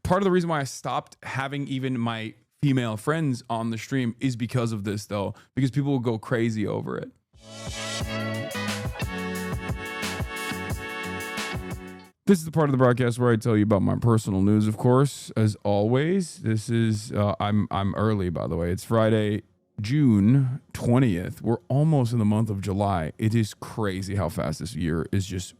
part of the reason why I stopped having even my female friends on the stream is because of this, though, because people will go crazy over it. This is the part of the broadcast where I tell you about my personal news, of course, as always. This is, I'm early, by the way. It's Friday, June 20th. We're almost in the month of July. It is crazy how fast this year is just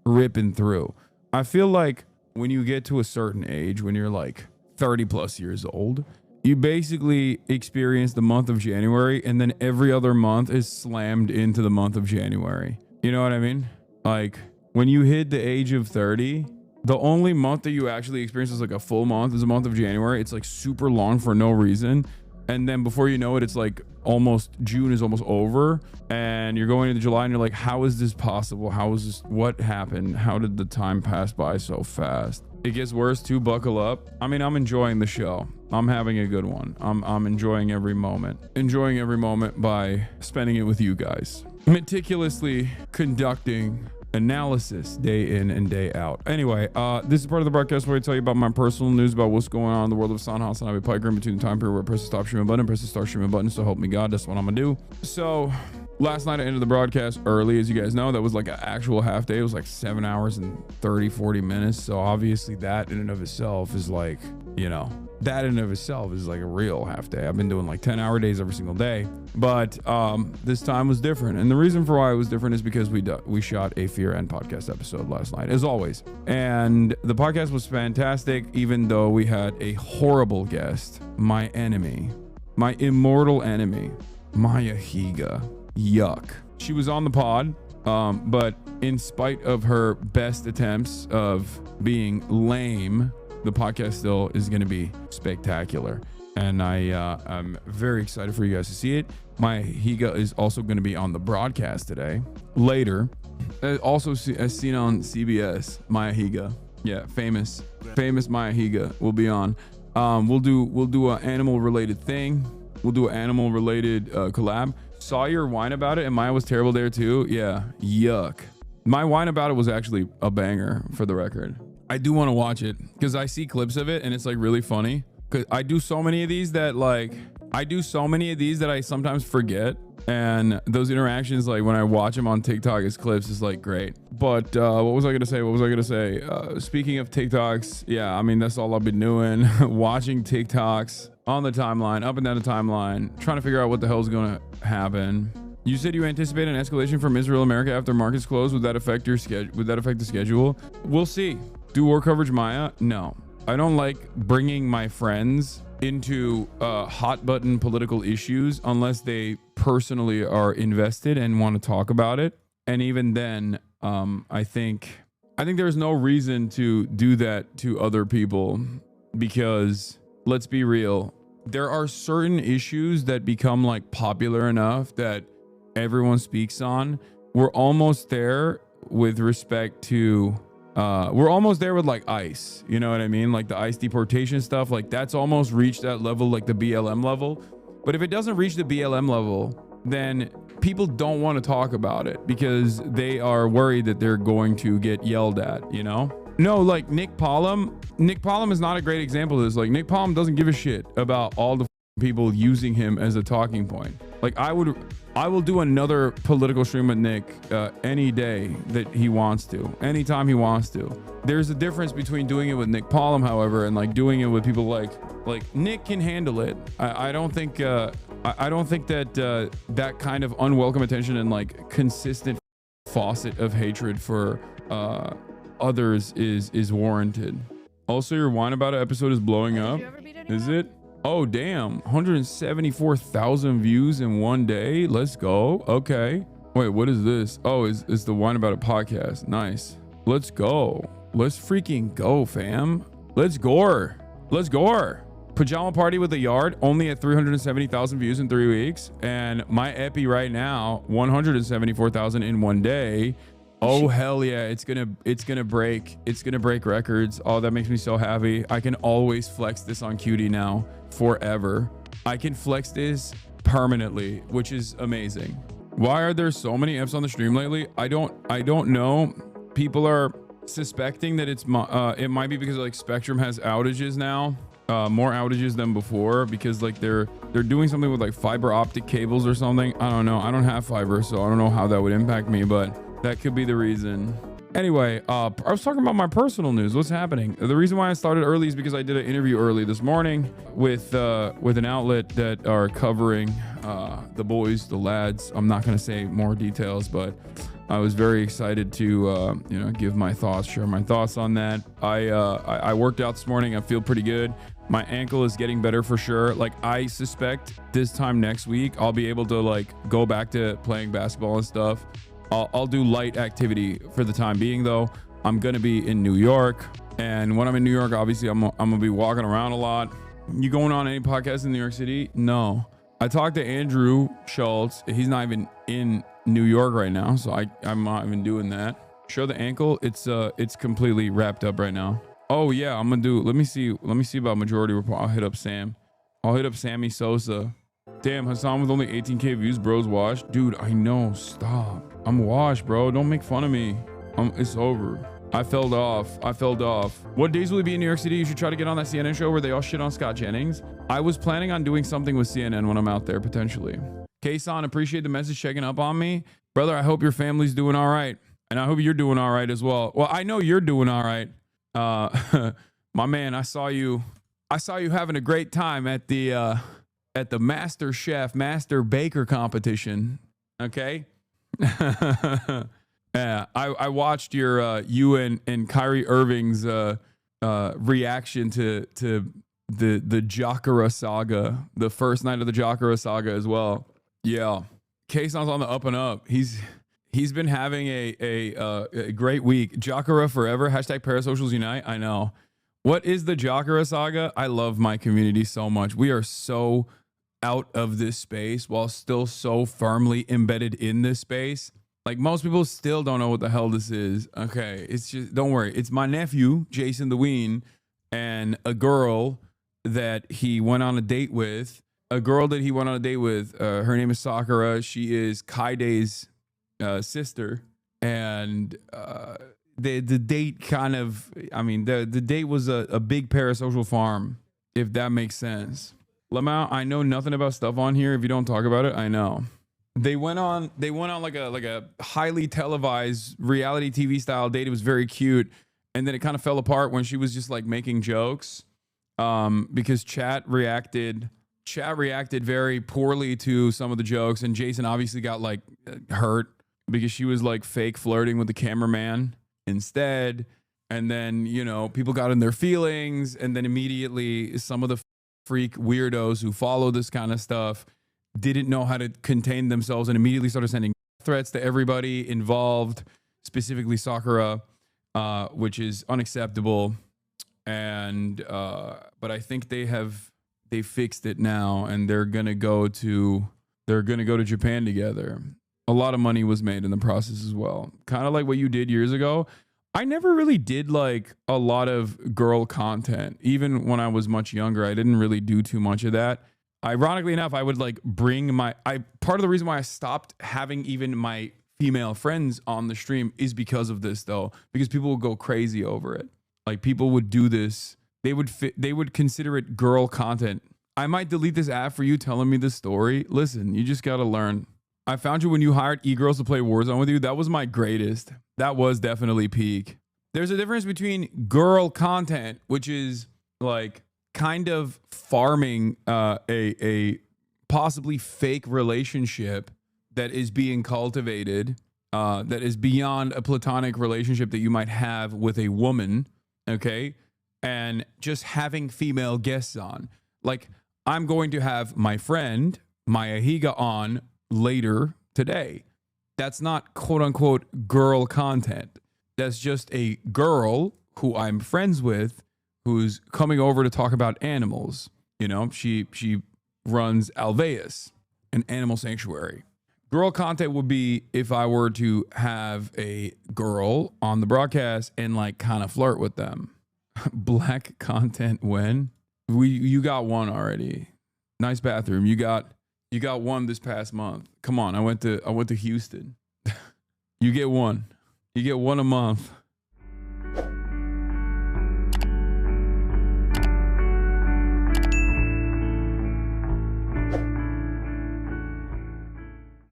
ripping through. I feel like when you get to a certain age, when you're like 30 plus years old, you basically experience the month of January, and then every other month is slammed into the month of January. You know what I mean? Like, when you hit the age of 30, the only month that you actually experience is like a full month is the month of January. It's like super long for no reason. And then before you know it, it's like June is almost over, and you're going into July and you're like, how is this possible? How is this? What happened? How did the time pass by so fast? It gets worse too. Buckle up. I mean, I'm enjoying the show. I'm having a good one. I'm enjoying every moment. Enjoying every moment by spending it with you guys. Meticulously conducting analysis day in and day out. Anyway, this is part of the broadcast where I tell you about my personal news about what's going on in the world of HasanAbi Piker in between the time period where I press the stop streaming button, press the start streaming button. So help me God, that's what I'm gonna do. So last night I ended the broadcast early, as you guys know. That was like an actual half day. It was like 7 hours and 40 minutes. So obviously that in and of itself is like, you know, that in and of itself is like a real half day. I've been doing like 10-hour days every single day, but this time was different. And the reason for why it was different is because we shot a Fear End podcast episode last night, as always. And the podcast was fantastic, even though we had a horrible guest, my enemy, my immortal enemy, Maya Higa. Yuck. She was on the pod, but in spite of her best attempts of being lame, the podcast still is going to be spectacular. And I'm very excited for you guys to see it. Maya Higa is also going to be on the broadcast today. Later, also as seen on CBS, Maya Higa. Yeah, famous Maya Higa will be on. We'll do an animal related thing. We'll do an animal related collab. Saw your whine about it, and Maya was terrible there too. Yeah, yuck. My whine about it was actually a banger, for the record. I do want to watch it because I see clips of it and it's like really funny. Cause I do so many of these that I sometimes forget. And those interactions, like when I watch them on TikTok as clips, is like great. But what was I gonna say? Speaking of TikToks, yeah, I mean, that's all I've been doing. Watching TikToks on the timeline, up and down the timeline, trying to figure out what the hell is gonna happen. You said you anticipate an escalation from Israel America after markets close. Would that affect your schedule? Would that affect the schedule? We'll see. Do war coverage, Maya? No. I don't like bringing my friends into hot button political issues unless they personally are invested and want to talk about it. And even then, I think there's no reason to do that to other people, because let's be real, there are certain issues that become like popular enough that everyone speaks on. We're almost there with respect to we're almost there with like ICE, you know what I mean? Like the ICE deportation stuff, like that's almost reached that level, like the BLM level. But if it doesn't reach the BLM level, then people don't want to talk about it because they are worried that they're going to get yelled at, you know? No, like Nick Palm is not a great example of this. Like Nick Palm doesn't give a shit about all the people using him as a talking point. Like I will do another political stream with Nick any day that he wants to, anytime he wants to. There's a difference between doing it with Nick Palm, however, and like doing it with people like Nick can handle it. I don't think that that kind of unwelcome attention and like consistent faucet of hatred for others is warranted. Also, your whine about it episode is blowing up. Is it? Oh, damn. 174,000 views in one day. Let's go. Okay. Wait, what is this? Oh, it's the Whine About It podcast. Nice. Let's go. Let's freaking go, fam. Let's gore. Let's gore. Pajama Party with a Yard only at 370,000 views in 3 weeks. And my epi right now, 174,000 in one day. Oh, hell yeah. It's gonna break records. Oh, that makes me so happy. I can always flex this on QT now forever. I can flex this permanently, which is amazing. Why are there so many Fs on the stream lately? I don't know. People are suspecting that it's it might be because like Spectrum has outages now, more outages than before, because like they're doing something with like fiber optic cables or something. I don't know. I don't have fiber, so I don't know how that would impact me, but that could be the reason. Anyway, I was talking about my personal news. What's happening? The reason why I started early is because I did an interview early this morning with an outlet that are covering the boys, the lads. I'm not going to say more details, but I was very excited to give my thoughts, share my thoughts on that. I worked out this morning. I feel pretty good. My ankle is getting better for sure. Like, I suspect this time next week I'll be able to like go back to playing basketball and stuff. I'll do light activity for the time being, though. I'm going to be in New York. And when I'm in New York, obviously, I'm going to be walking around a lot. You going on any podcasts in New York City? No. I talked to Andrew Schultz. He's not even in New York right now, so I'm not even doing that. Show the ankle. It's completely wrapped up right now. Oh, yeah. I'm going to do... Let me see about majority report. I'll hit up Sam. I'll hit up Sammy Sosa. Damn, Hasan with only 18K views, bro's washed. Dude, I know. Stop. I'm washed, bro. Don't make fun of me. It's over. I fell off. What days will he be in New York City? You should try to get on that CNN show where they all shit on Scott Jennings. I was planning on doing something with CNN when I'm out there, potentially. Kaysan, appreciate the message, checking up on me. Brother, I hope your family's doing all right. And I hope you're doing all right as well. Well, I know you're doing all right. My man, I saw you having a great time at the Master Chef, Master Baker competition. Okay. Yeah, I watched your you and Kyrie Irving's reaction to the Jacare saga, the first night of the Jacare saga as well. Yeah, Kaysan's on the up and up. He's been having a great week. Jacare forever. Hashtag Parasocials Unite. I know. What is the Jacare saga? I love my community so much. We are so out of this space while still so firmly embedded in this space. Like, most people still don't know what the hell this is. Okay, it's just, don't worry. It's my nephew, JasonTheWeen, and a girl that he went on a date with. Her name is Sakura. She is Kaide's sister. And the date kind of, I mean, the date was a big parasocial farm, if that makes sense. Lamau, I know nothing about stuff on here. If you don't talk about it, I know. They went on like a highly televised reality TV style date. It was very cute. And then it kind of fell apart when she was just like making jokes. Because chat reacted very poorly to some of the jokes, and Jason obviously got like hurt because she was like fake flirting with the cameraman instead. And then, people got in their feelings, and then immediately some of the freak weirdos who follow this kind of stuff didn't know how to contain themselves and immediately started sending threats to everybody involved, specifically Sakura, which is unacceptable. And but I think they fixed it now, and they're gonna go to Japan together. A lot of money was made in the process as well, kind of like what you did years ago. I never really did like a lot of girl content. Even when I was much younger, I didn't really do too much of that. Ironically enough, I would like bring part of the reason why I stopped having even my female friends on the stream is because of this, though, because people would go crazy over it. Like, people would do this. They would consider it girl content. I might delete this app for you telling me this story. Listen, you just got to learn. I found you when you hired e-girls to play Warzone with you. That was my greatest. That was definitely peak. There's a difference between girl content, which is like kind of farming a possibly fake relationship that is being cultivated, that is beyond a platonic relationship that you might have with a woman, okay? And just having female guests on. Like, I'm going to have my friend, Maya Higa, on later today. That's not quote unquote girl content. That's just a girl who I'm friends with who's coming over to talk about animals. She runs Alveus, an animal sanctuary. Girl content would be if I were to have a girl on the broadcast and like kind of flirt with them. Black content when? You got one already. Nice bathroom. You got one this past month. Come on, I went to Houston. You get one. You get one a month.